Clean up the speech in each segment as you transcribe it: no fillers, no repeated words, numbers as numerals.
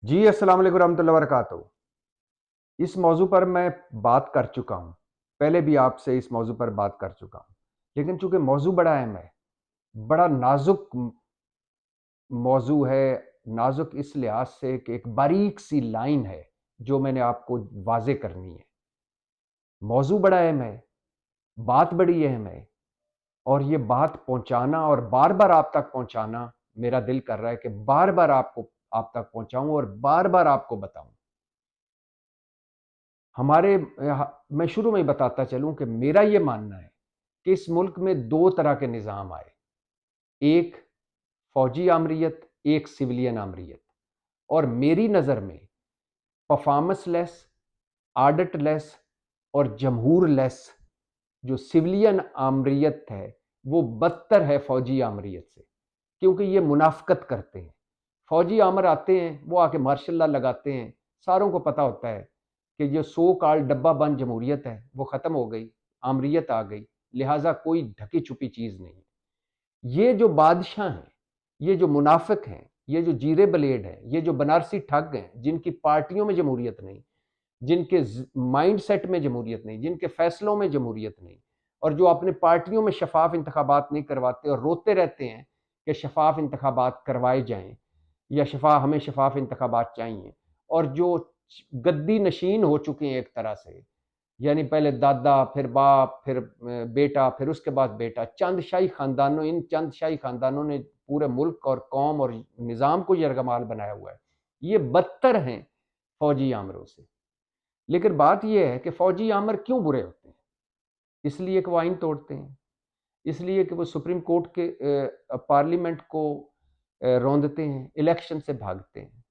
जी, अस्सलाम वालेकुम रहमतुल्लाहि व बरकातहू। इस मौज़ू पर मैं बात कर चुका हूँ। पहले भी आपसे इस मौज़ू पर बात कर चुका हूँ। लेकिन चूँकि मौज़ू बड़ा अहम है, बड़ा नाज़ुक मौज़ू है, नाज़ुक इस लिहाज़ से कि एक बारीक-सी लाइन है, जो मैंने आपको वाज़ेह करनी है। मौज़ू बड़ा अहम है, बात बड़ी अहम है और ये बात पहुँचाना और बार-बार आप तक पहुँचाना, मेरा दिल कर रहा है कि बार-बार आप तक पहुँचाऊँ और बार-बार आपको बताऊँ। मैं शुरू में ही बताता चलूं कि मेरा यह मानना है कि इस मुल्क में दो तरह के निज़ाम आए। एक फौजी आमरीत, एक सिविलियन आमरीत। और मेरी नज़र में परफॉर्मेंस लेस, ऑडिट लेस और जमहूर लेस जो सिविलियन आमरीत है, वो बदतर है फौजी आमरीत से, क्योंकि ये मुनाफ़िकत करते हैं। फौजी आमर आते हैं, वो आके मार्शल लॉ लगाते हैं। सारों को पता होता है कि जो सो कॉल्ड डब्बा बंद जमहूरियत है, वो ख़त्म हो गई, आमरीत आ गई, लिहाजा कोई ढकी छुपी चीज़ नहीं है। ये जो बादशाह हैं, ये जो मुनाफिक हैं, ये जो जीरे ब्लेड हैं, ये जो बनारसी ठग हैं, जिनकी पार्टियों में जमहूरियत नहीं, जिनके माइंड सेट में जमहूरियत नहीं, जिनके फैसलों में जमहूरियत नहीं, और जो अपने पार्टियों में शफाफ इंतखाबात नहीं करवाते और रोते रहते हैं कि शफाफ इंतखाबात करवाए जाएं या हमें शफाफ इंतखाबात चाहिए, और जो गद्दी नशीन हो चुके हैं एक तरह से, यानी पहले दादा, फिर बाप, फिर बेटा, फिर उसके बाद बेटा, इन चंद शाही खानदानों ने पूरे मुल्क और कौम और निज़ाम को यरगमाल बनाया हुआ है। ये बदतर हैं फौजी आमरों से। लेकिन बात यह है कि फौजी आमर क्यों बुरे होते हैं? इसलिए कि वो आइन तोड़ते हैं, इसलिए कि वो सुप्रीम कोर्ट के पार्लियामेंट को रौंदते हैं, इलेक्शन से भागते हैं।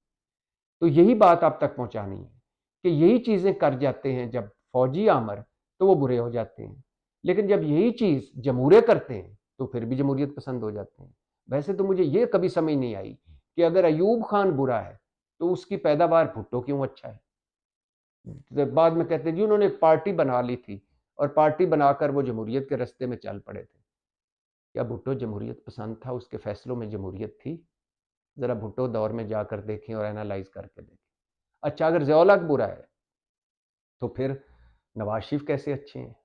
तो यही बात आप तक पहुंचानी है कि यही चीज़ें कर जाते हैं जब फौजी आमर, तो वो बुरे हो जाते हैं। लेकिन जब यही चीज़ जमहूरे करते हैं, तो फिर भी जमहूरियत पसंद हो जाते हैं। वैसे तो मुझे ये कभी समझ नहीं आई कि अगर अयूब खान बुरा है, तो उसकी पैदावार भुट्टो क्यों अच्छा है? बाद में कहते हैं जी उन्होंने पार्टी बना ली थी और पार्टी बनाकर वो जमहूरियत के रास्ते में चल पड़े थे। क्या भुट्टो जमहूरियत पसंद था? उसके फैसलों में जमहूरियत थी? ज़रा भुट्टो दौर में जाकर देखें और एनालाइज करके देखें। अच्छा, अगर ज़िया-उल-हक बुरा है, तो फिर नवाज शरीफ कैसे अच्छे हैं?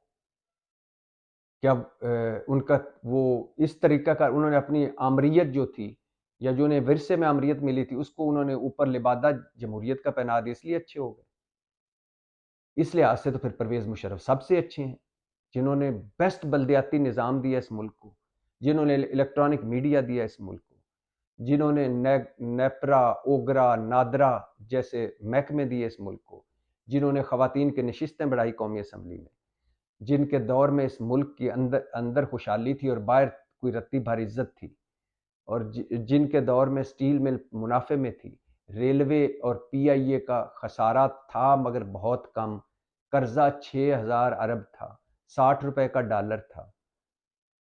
क्या उनका वो इस तरीका का उन्होंने अपनी आमरीत जो थी, या जो उन्हें विरसे में आमरीत मिली थी, उसको उन्होंने ऊपर लिबादा जमहूरियत का पहना दिया, इसलिए अच्छे हो गए। इस लिहाज से तो फिर परवेज़ मुशर्रफ सबसे अच्छे हैं, जिन्होंने बेस्ट बल्दियाती निज़ाम दिया इस मुल्क को, जिन्होंने इलेक्ट्रॉनिक मीडिया दिया इस मुल्क को, जिन्होंने नेपरा, ओगरा, नादरा जैसे महकमे दिए इस मुल्क को, जिन्होंने ख़वातीन की नशिस्तें बढ़ाई कौमी असम्बली में, जिनके दौर में इस मुल्क की अंदर अंदर खुशहाली थी और बाहर कोई रत्ती भर इज्जत थी, और जिनके दौर में स्टील मिल मुनाफे में थी, रेलवे और पीआईए का खसारा था मगर बहुत कम, कर्जा 6,000 अरब था, 60 रुपए का डॉलर था।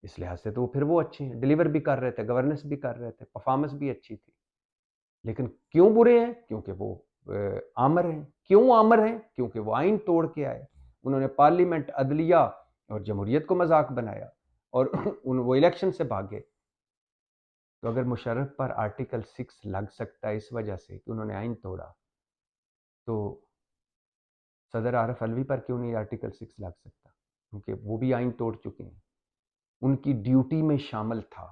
इस लिहाज से तो फिर वो अच्छे हैं, डिलीवर भी कर रहे थे, गवर्नेंस भी कर रहे थे, परफॉर्मेंस भी अच्छी थी। लेकिन क्यों बुरे हैं? क्योंकि वो आमर हैं। क्यों आमर हैं? क्योंकि वो आइन तोड़ के आए। उन्होंने पार्लियामेंट, अदलिया और जमहूरियत को मजाक बनाया और वो इलेक्शन से भागे। तो अगर मुशर्रफ पर आर्टिकल 6 लग सकता है इस वजह से कि उन्होंने आइन तोड़ा, तो सदर आरफ अलवी पर क्यों नहीं आर्टिकल 6 लग सकता? क्योंकि वो भी आइन तोड़ चुके हैं। उनकी ड्यूटी में शामिल था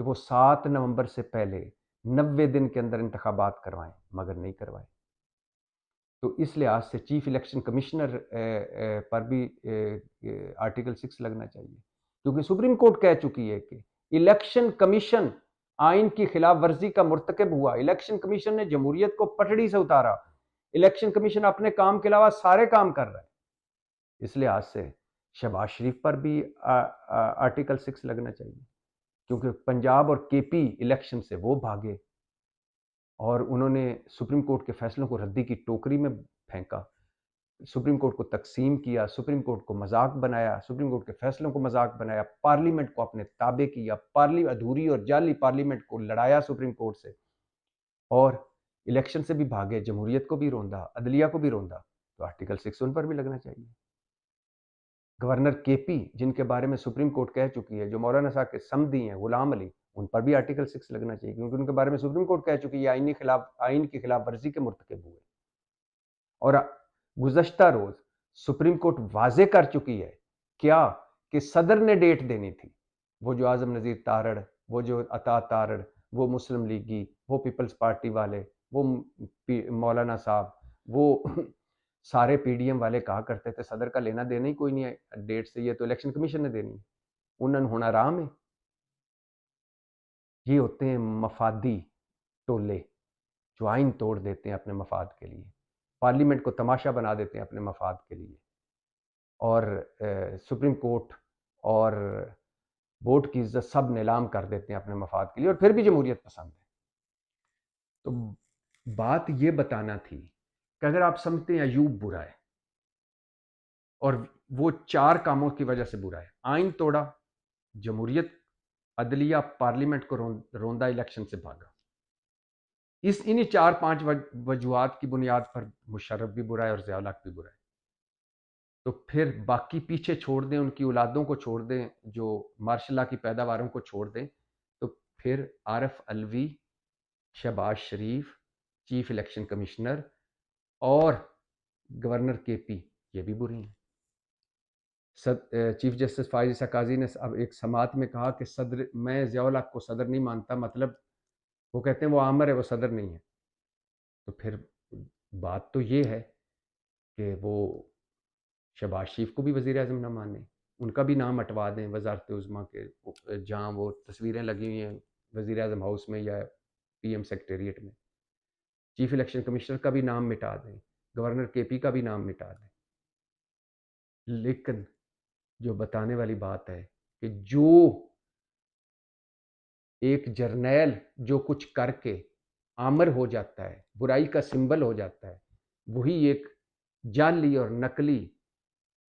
कि वो 7 नवंबर से पहले 90 दिन के अंदर इंतखाबात करवाएं, मगर नहीं करवाए। तो इस लिहाज से चीफ इलेक्शन कमिश्नर पर भी आर्टिकल 6 लगना चाहिए, क्योंकि सुप्रीम कोर्ट कह चुकी है कि इलेक्शन कमीशन आइन की खिलाफ वर्जी का मुर्तकब हुआ। इलेक्शन कमीशन ने जमहूरियत को पटड़ी से उतारा। इलेक्शन कमीशन अपने काम के अलावा सारे काम कर रहा है। इस लिहाज से शहबाज शरीफ पर भी आर्टिकल 6 लगना चाहिए, क्योंकि पंजाब और केपी इलेक्शन से वो भागे और उन्होंने सुप्रीम कोर्ट के फैसलों को रद्दी की टोकरी में फेंका, सुप्रीम कोर्ट को तकसीम किया, सुप्रीम कोर्ट को मजाक बनाया, सुप्रीम कोर्ट के फैसलों को मजाक बनाया, पार्लियामेंट को अपने ताबे किया, अधूरी और जाली पार्लियामेंट को लड़ाया सुप्रीम कोर्ट से, और इलेक्शन से भी भागे, जमहूरियत को भी रोंदा, अदलिया को भी रोंदा। तो आर्टिकल 6 उन पर भी लगना चाहिए। गवर्नर केपी, जिनके बारे में सुप्रीम कोर्ट कह चुकी है, जो मौलाना साहब के समधी हैं, गुलाम अली, उन पर भी आर्टिकल 6 लगना चाहिए, क्योंकि उनके बारे में सुप्रीम कोर्ट कह चुकी है आइन की खिलाफ वर्जी के मुर्तकिब हुए। और गुज़श्ता रोज़ सुप्रीम कोर्ट वाज़े कर चुकी है क्या कि सदर ने डेट देनी थी। वो जो आज़म नज़ीर तारड़, वो जो अता तारड़, वो मुस्लिम लीगी, वो पीपल्स पार्टी वाले, वो मौलाना साहब, वो सारे पीडीएम वाले कहा करते थे सदर का लेना देना ही कोई नहीं है डेट से, ये तो इलेक्शन कमीशन ने देनी है, उन्होंने होना आराम है। ये होते हैं मफादी टोले जो आइन तोड़ देते हैं अपने मफाद के लिए, पार्लियामेंट को तमाशा बना देते हैं अपने मफाद के लिए, और सुप्रीम कोर्ट और वोट की इज्जत सब नीलाम कर देते हैं अपने मफाद के लिए, और फिर भी जमहूरियत पसंद है। तो बात ये बताना थी कि अगर आप समझते हैं अयूब बुरा है और वो 4 कामों की वजह से बुरा है, आइन तोड़ा, जमहूरियत, अदलिया, पार्लियामेंट को रोंदा, इलेक्शन से भागा, इन्हीं 4-5 वजूहात की बुनियाद पर मुशर्रफ भी बुरा है और ज़िया-उल हक भी बुरा है। तो फिर बाकी पीछे छोड़ दें, उनकी औलादों को छोड़ दें, जो माशाल्लाह की पैदावारों को छोड़ दें, तो फिर आरिफ अलवी, शहबाज शरीफ, चीफ इलेक्शन कमिश्नर और गवर्नर केपी, ये भी बुरी हैं। चीफ जस्टिस फाइज ईसा काजी ने अब एक समात में कहा कि सदर, मैं ज़िया-उल हक को सदर नहीं मानता, मतलब वो कहते हैं वो आमर है, वो सदर नहीं है। तो फिर बात तो ये है कि वो शहबाज शरीफ को भी वज़ीर आज़म ना माने, उनका भी नाम हटवा दें वज़ारत उज़्मा के, जहाँ वो तस्वीरें लगी हुई हैं वज़ीर आज़म हाउस में या पीएम सेक्रेटेरिएट में। चीफ इलेक्शन कमिश्नर का भी नाम मिटा दें, गवर्नर केपी का भी नाम मिटा दें। लेकिन जो बताने वाली बात है कि जो एक जर्नैल जो कुछ करके आमर हो जाता है, बुराई का सिंबल हो जाता है, वही एक जाली और नकली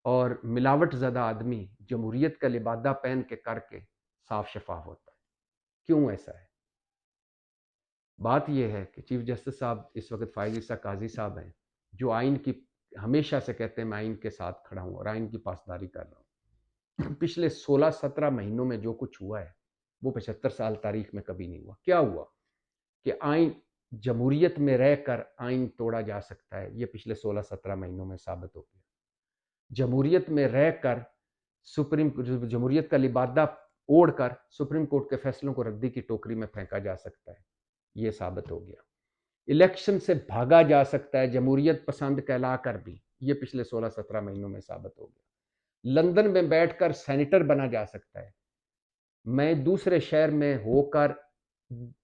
और मिलावट ज़दा आदमी जमहूरियत का लिबादा पहन के करके साफ शफाफ होता है। क्यों ऐसा है? बात यह है कि चीफ जस्टिस साहब इस वक्त फाइज ईसा काजी साहब हैं, जो आइन की हमेशा से कहते हैं मैं आइन के साथ खड़ा हूँ और आइन की पासदारी कर रहा हूँ। पिछले 16-17 महीनों में जो कुछ हुआ है वो 75 साल तारीख में कभी नहीं हुआ। क्या हुआ कि आइन, जमहूरियत में रहकर आइन तोड़ा जा सकता है, ये पिछले 16-17 महीनों में साबित हो गया। जमहूरियत में रहकर जमहूरियत का लिबादा ओढ़कर सुप्रीम कोर्ट के फैसलों को रद्दी की टोकरी में फेंका जा सकता है, ये साबित हो गया। इलेक्शन से भागा जा सकता है जमहूरियत पसंद कहलाकर भी, ये पिछले 16-17 महीनों में साबित हो गया। लंदन में बैठकर सेनेटर बना जा सकता है। मैं दूसरे शहर में होकर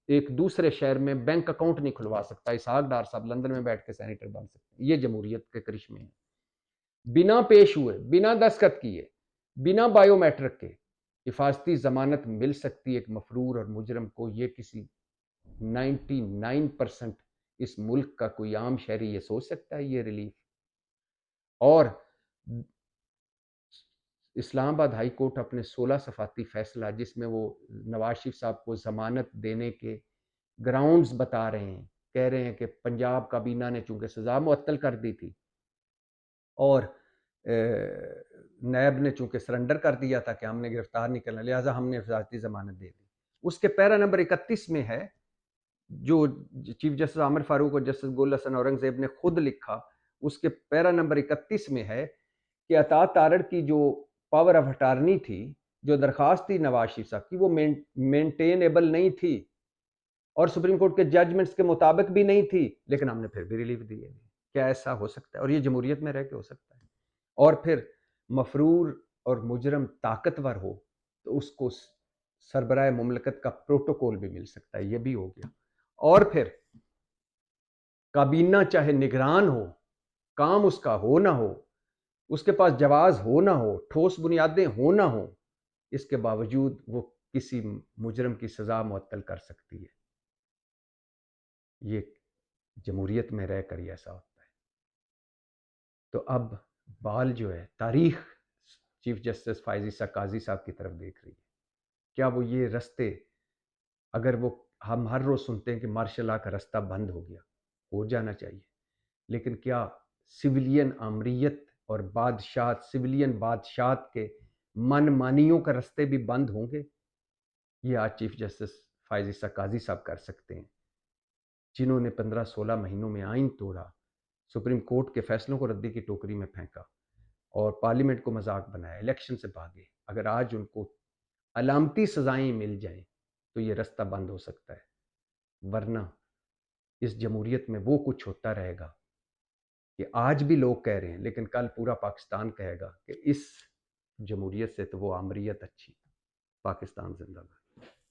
एक दूसरे शहर में बैंक अकाउंट नहीं खुलवा सकता, इसहाक डार साहब लंदन में बैठ के सेनेटर बन सकते हैं। ये जमहूरियत के करिश्मे हैं। बिना पेश हुए, बिना दस्तखत किए, बिना बायोमेट्रिक के हिफाजती जमानत मिल सकती है एक मफरूर और मुजरम को। ये किसी 99% इस मुल्क का कोई आम शहरी ये सोच सकता है ये रिलीफ? और इस्लामाबाद हाई कोर्ट अपने 16 सफाती फैसला, जिसमें वो नवाज शरीफ साहब को जमानत देने के ग्राउंड्स बता रहे हैं, कह रहे हैं कि पंजाब काबीना ने चूंकि सजा मुअत्तल कर दी थी और नैब ने चूंकि सरेंडर कर दिया था कि हमने गिरफ्तार नहीं करना, लिहाजा हमने हिफाजती जमानत दे दी। उसके पैरा नंबर 31 में है, जो चीफ जस्टिस आमिर फारूक और जस्टिस गुल हसन औरंगजेब ने खुद लिखा, उसके पैरा नंबर 31 में है कि अता तारड़ की जो पावर ऑफ अटार्नी थी, जो दरखास्त थी नवाज शरीफ साहब की, वो मेंटेनेबल नहीं थी और सुप्रीम कोर्ट के जजमेंट्स के मुताबिक भी नहीं थी, लेकिन हमने फिर भी रिलीफ दी है। क्या ऐसा हो सकता है? और ये जमहूरियत में रह के हो सकता है? और फिर मफरूर और मुजरम ताकतवर हो तो उसको सरबराह मुमलकत का प्रोटोकॉल भी मिल सकता है, ये भी हो गया। और फिर काबीना चाहे निगरान हो, काम उसका हो ना हो, उसके पास जवाज हो ना हो, ठोस बुनियादें हो ना हो, इसके बावजूद वो किसी मुजरम की सजा मुअत्तल कर सकती है। ये जमहूरियत में रहकर ही ऐसा होता है। तो अब बाल जो है तारीख चीफ जस्टिस फाइज ईसा काजी साहब की तरफ देख रही है। क्या वो ये रास्ते, अगर वो, हम हर रोज सुनते हैं कि मार्शल लॉ का रास्ता बंद हो गया, हो जाना चाहिए, लेकिन क्या सिविलियन आमरीत और सिविलियन बादशाहत के मनमानियों का रास्ते भी बंद होंगे? ये आज चीफ जस्टिस फायज ईसा काजी साहब कर सकते हैं, जिन्होंने 15-16 महीनों में आइन तोड़ा, सुप्रीम कोर्ट के फैसलों को रद्दी की टोकरी में फेंका और पार्लियामेंट को मजाक बनाया, इलेक्शन से भागे। अगर आज उनको अलामती सजाएं मिल जाएं तो ये रास्ता बंद हो सकता है, वरना इस जमहूरियत में वो कुछ होता रहेगा कि आज भी लोग कह रहे हैं, लेकिन कल पूरा पाकिस्तान कहेगा कि इस जमहूरियत से तो वो आमरीत अच्छी। पाकिस्तान जिंदाबाद।